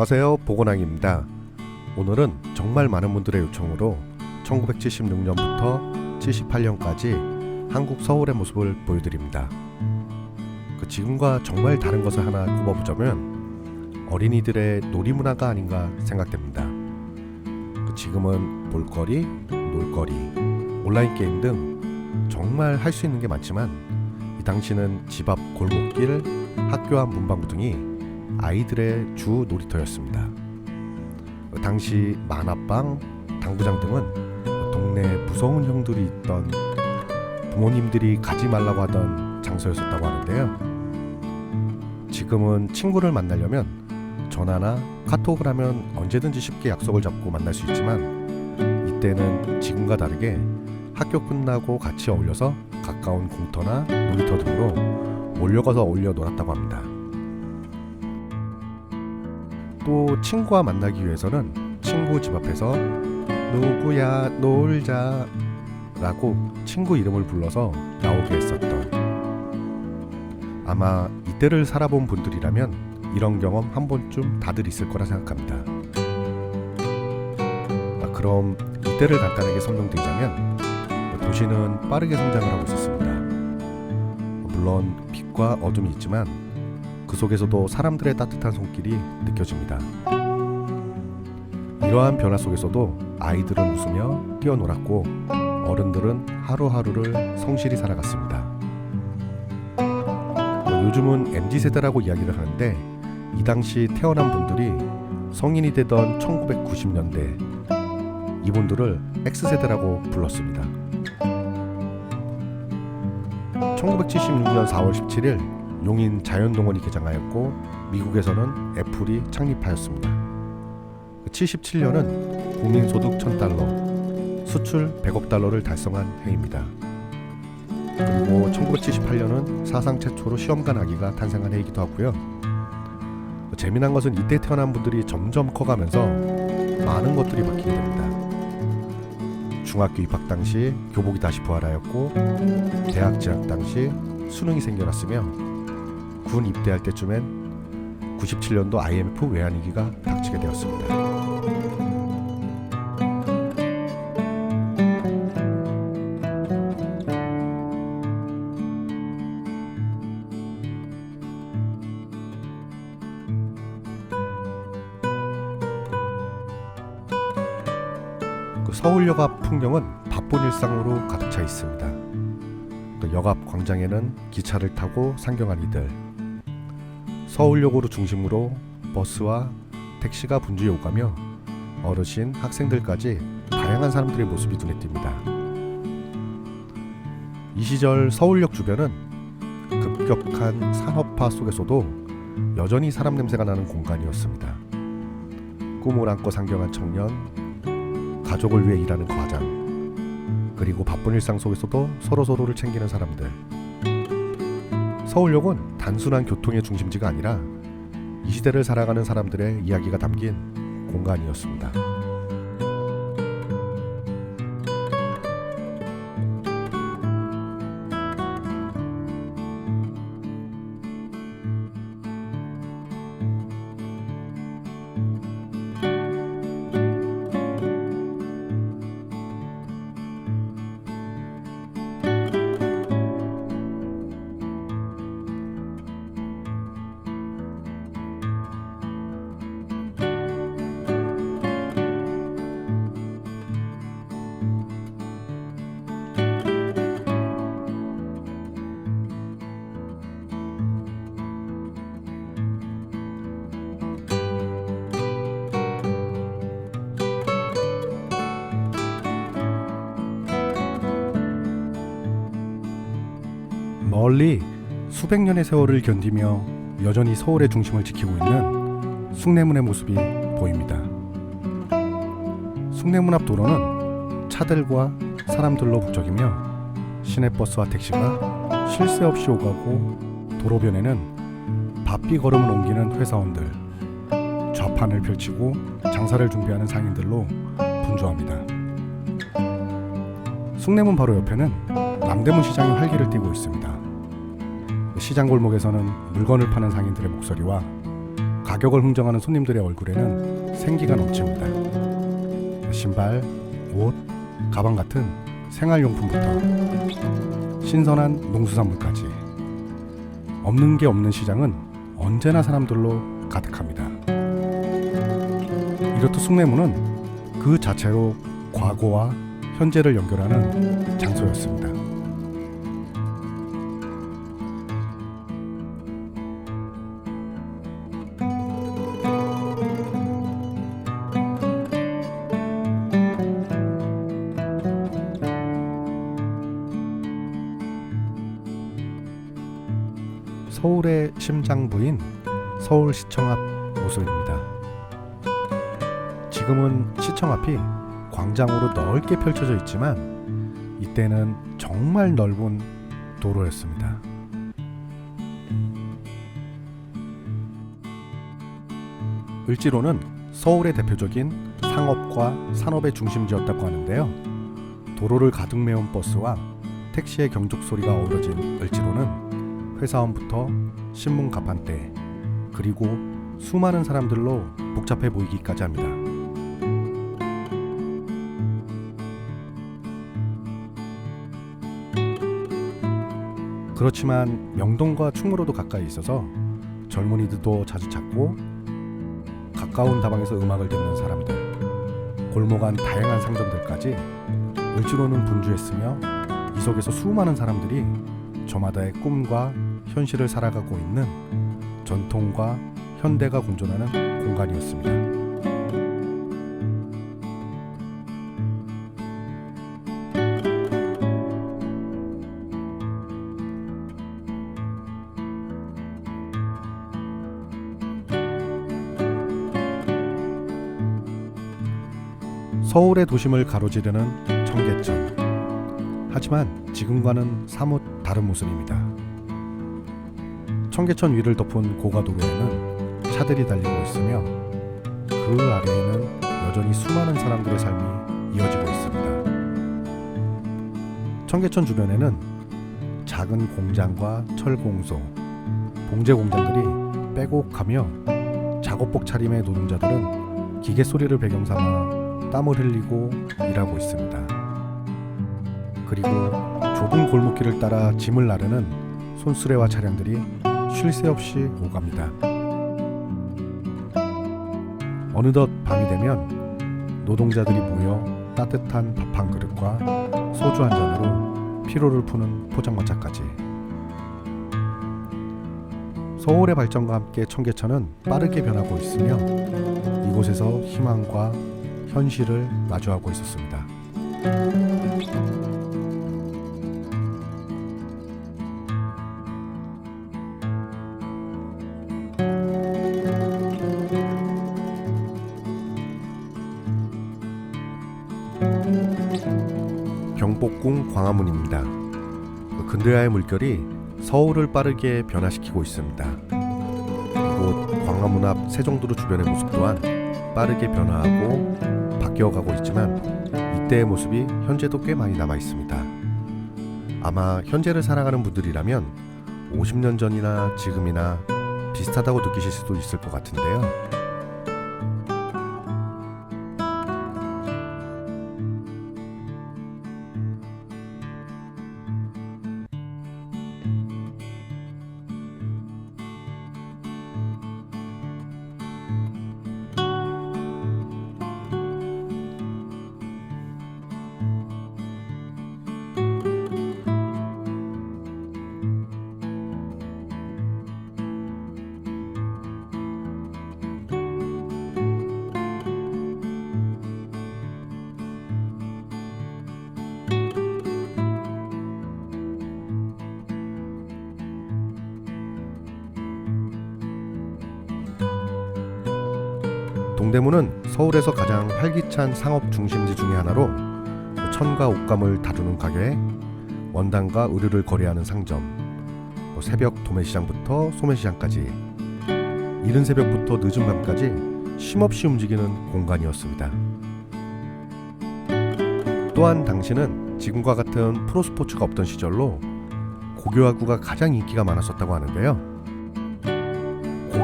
안녕하세요, 보건왕입니다. 오늘은 정말 많은 분들의 요청으로 1976년부터 78년까지 한국 서울의 모습을 보여드립니다. 지금과 정말 다른 것을 하나 꼽아보자면 어린이들의 놀이문화가 아닌가 생각됩니다. 지금은 볼거리, 놀거리, 온라인 게임 등 정말 할 수 있는 게 많지만 이 당시는 집 앞 골목길, 학교 앞 문방구 등이 아이들의 주 놀이터였습니다. 당시 만화방, 당구장 등은 동네 무서운 형들이 있던 부모님들이 가지 말라고 하던 장소였었다고 하는데요. 지금은 친구를 만나려면 전화나 카톡을 하면 언제든지 쉽게 약속을 잡고 만날 수 있지만 이때는 지금과 다르게 학교 끝나고 같이 어울려서 가까운 공터나 놀이터 등으로 몰려가서 어울려 놀았다고 합니다. 또 친구와 만나기 위해서는 친구 집 앞에서 누구야 놀자 라고 친구 이름을 불러서 나오게 했었던, 아마 이때를 살아본 분들이라면 이런 경험 한 번쯤 다들 있을 거라 생각합니다. 그럼 이때를 간단하게 설명드리자면 도시는 빠르게 성장을 하고 있었습니다. 물론 빛과 어둠이 있지만 그 속에서도 사람들의 따뜻한 손길이 느껴집니다. 이러한 변화 속에서도 아이들은 웃으며 뛰어놀았고 어른들은 하루하루를 성실히 살아갔습니다. 요즘은 MZ세대라고 이야기를 하는데 이 당시 태어난 분들이 성인이 되던 1990년대 이분들을 X세대라고 불렀습니다. 1976년 4월 17일 용인 자연동원이 개장하였고 미국에서는 애플이 창립하였습니다. 77년은 국민소득 $1,000, 수출 100억 달러를 달성한 해입니다. 그리고 1978년은 사상 최초로 시험관 아기가 탄생한 해이기도 하고요. 재미난 것은 이때 태어난 분들이 점점 커가면서 많은 것들이 바뀌게 됩니다. 중학교 입학 당시 교복이 다시 부활하였고 대학 진학 당시 수능이 생겨났으며 군 입대할 때쯤엔 97년도 IMF 외환위기가 닥치게 되었습니다. 서울역 앞 풍경은 바쁜 일상으로 가득 차 있습니다. 역 앞 광장에는 기차를 타고 상경한 이들, 서울역으로 중심으로 버스와 택시가 분주히 오가며 어르신, 학생들까지 다양한 사람들의 모습이 눈에 띕니다. 이 시절 서울역 주변은 급격한 산업화 속에서도 여전히 사람 냄새가 나는 공간이었습니다. 꿈을 안고 상경한 청년, 가족을 위해 일하는 과장, 그리고 바쁜 일상 속에서도 서로서로를 챙기는 사람들. 서울역은 단순한 교통의 중심지가 아니라 이 시대를 살아가는 사람들의 이야기가 담긴 공간이었습니다. 멀리 수백 년의 세월을 견디며 여전히 서울의 중심을 지키고 있는 숭례문의 모습이 보입니다. 숭례문 앞 도로는 차들과 사람들로 북적이며 시내버스와 택시가 쉴 새 없이 오가고 도로변에는 바삐 걸음을 옮기는 회사원들, 좌판을 펼치고 장사를 준비하는 상인들로 분주합니다. 숭례문 바로 옆에는 남대문 시장이 활기를 띠고 있습니다. 시장 골목에서는 물건을 파는 상인들의 목소리와 가격을 흥정하는 손님들의 얼굴에는 생기가 넘칩니다. 신발, 옷, 가방 같은 생활용품부터 신선한 농수산물까지 없는 게 없는 시장은 언제나 사람들로 가득합니다. 이렇듯 숭례문은 그 자체로 과거와 현재를 연결하는 장소였습니다. 서울의 심장부인 서울시청 앞 모습입니다. 지금은 시청 앞이 광장으로 넓게 펼쳐져 있지만 이때는 정말 넓은 도로였습니다. 을지로는 서울의 대표적인 상업과 산업의 중심지였다고 하는데요. 도로를 가득 메운 버스와 택시의 경적 소리가 어우러진 을지로는 회사원부터 신문 가판대 그리고 수많은 사람들로 복잡해 보이기까지 합니다. 그렇지만 명동과 충무로도 가까이 있어서 젊은이들도 자주 찾고 가까운 다방에서 음악을 듣는 사람들, 골목 안 다양한 상점들까지 을지로는 분주했으며 이 속에서 수많은 사람들이 저마다의 꿈과 현실을 살아가고 있는 전통과 현대가 공존하는 공간이었습니다. 서울의 도심을 가로지르는 청계천. 하지만 지금과는 사뭇 다른 모습입니다. 청계천 위를 덮은 고가도로에는 차들이 달리고 있으며 그 아래에는 여전히 수많은 사람들의 삶이 이어지고 있습니다. 청계천 주변에는 작은 공장과 철공소, 봉제 공장들이 빼곡하며 작업복 차림의 노동자들은 기계 소리를 배경 삼아 땀을 흘리고 일하고 있습니다. 그리고 좁은 골목길을 따라 짐을 나르는 손수레와 차량들이 쉴 새 없이 오갑니다. 어느덧 밤이 되면 노동자들이 모여 따뜻한 밥 한 그릇과 소주 한 잔으로 피로를 푸는 포장마차까지. 서울의 발전과 함께 청계천은 빠르게 변하고 있으며 이곳에서 희망과 현실을 마주하고 있었습니다. 경복궁 광화문입니다. 근대화의 물결이 서울을 빠르게 변화시키고 있습니다. 이곳 광화문 앞 세종도로 주변의 모습 또한 빠르게 변화하고 바뀌어가고 있지만 이때의 모습이 현재도 꽤 많이 남아 있습니다. 아마 현재를 살아가는 분들이라면 50년 전이나 지금이나 비슷하다고 느끼실 수도 있을 것 같은데요. 동대문은 서울에서 가장 활기찬 상업 중심지 중의 하나로 천과 옷감을 다루는 가게, 원단과 의류를 거래하는 상점, 새벽 도매시장부터 소매시장까지 이른 새벽부터 늦은 밤까지 쉼없이 움직이는 공간이었습니다. 또한 당시는 지금과 같은 프로스포츠가 없던 시절로 고교야구가 가장 인기가 많았었다고 하는데요.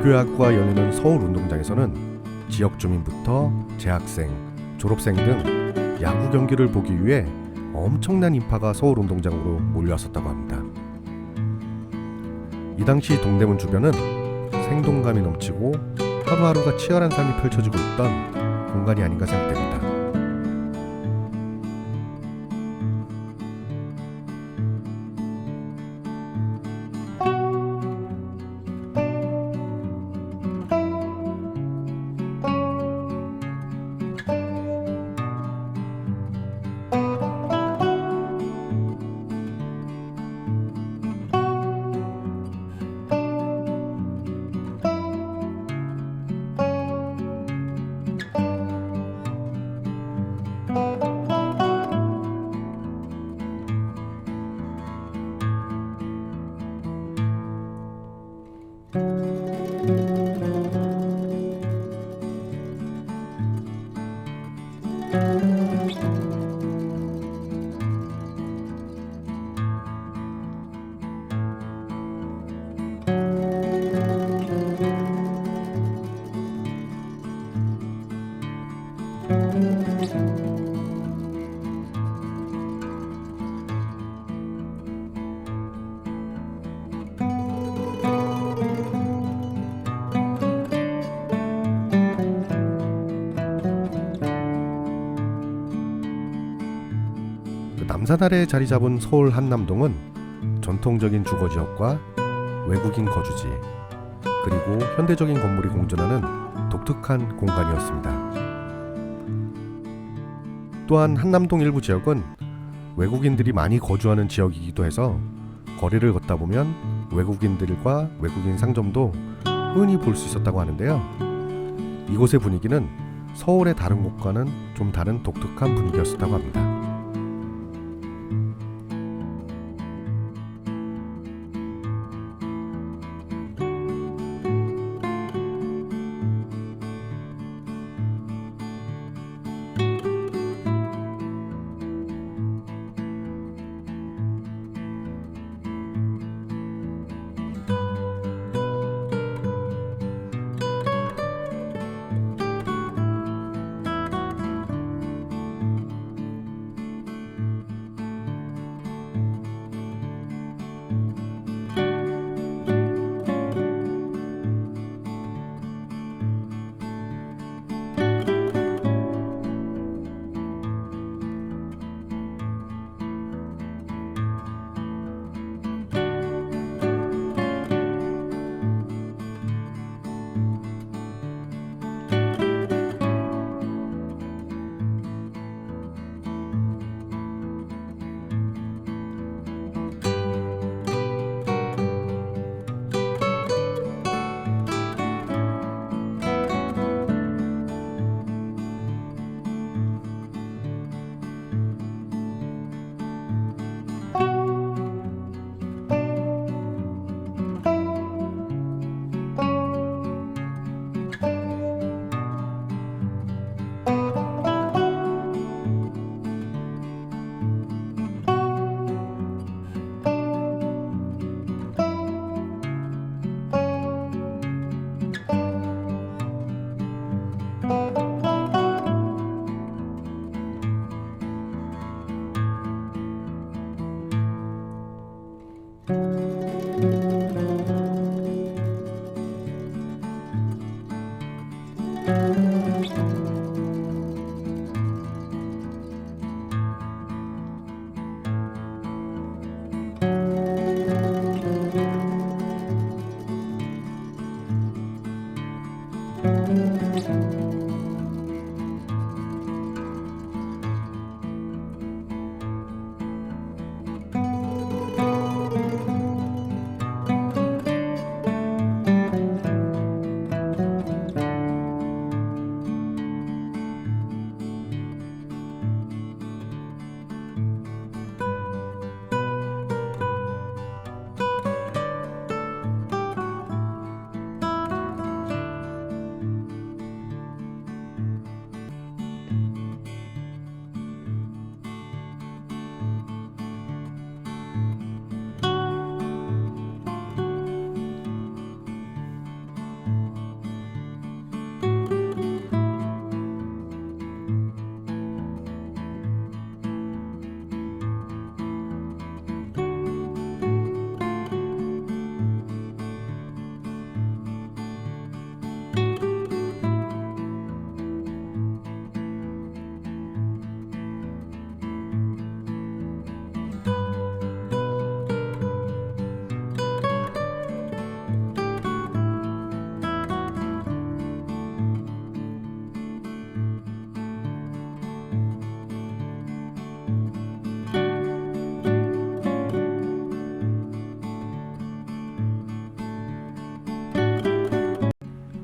고교야구가 열리는 서울 운동장에서는 지역 주민부터 재학생, 졸업생 등 야구 경기를 보기 위해 엄청난 인파가 서울 운동장으로 몰려왔었다고 합니다. 이 당시 동대문 주변은 생동감이 넘치고 하루하루가 치열한 삶이 펼쳐지고 있던 공간이 아닌가 생각됩니다. 남산 아래에 자리 잡은 서울 한남동은 전통적인 주거지역과 외국인 거주지, 그리고 현대적인 건물이 공존하는 독특한 공간이었습니다. 또한 한남동 일부 지역은 외국인들이 많이 거주하는 지역이기도 해서 거리를 걷다 보면 외국인들과 외국인 상점도 흔히 볼 수 있었다고 하는데요. 이곳의 분위기는 서울의 다른 곳과는 좀 다른 독특한 분위기였었다고 합니다.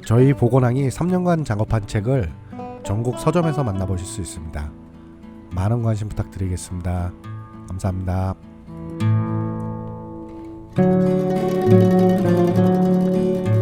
저희 보건왕이 3년간 작업한 책을 전국 서점에서 만나보실 수 있습니다. 많은 관심 부탁드리겠습니다. 감사합니다.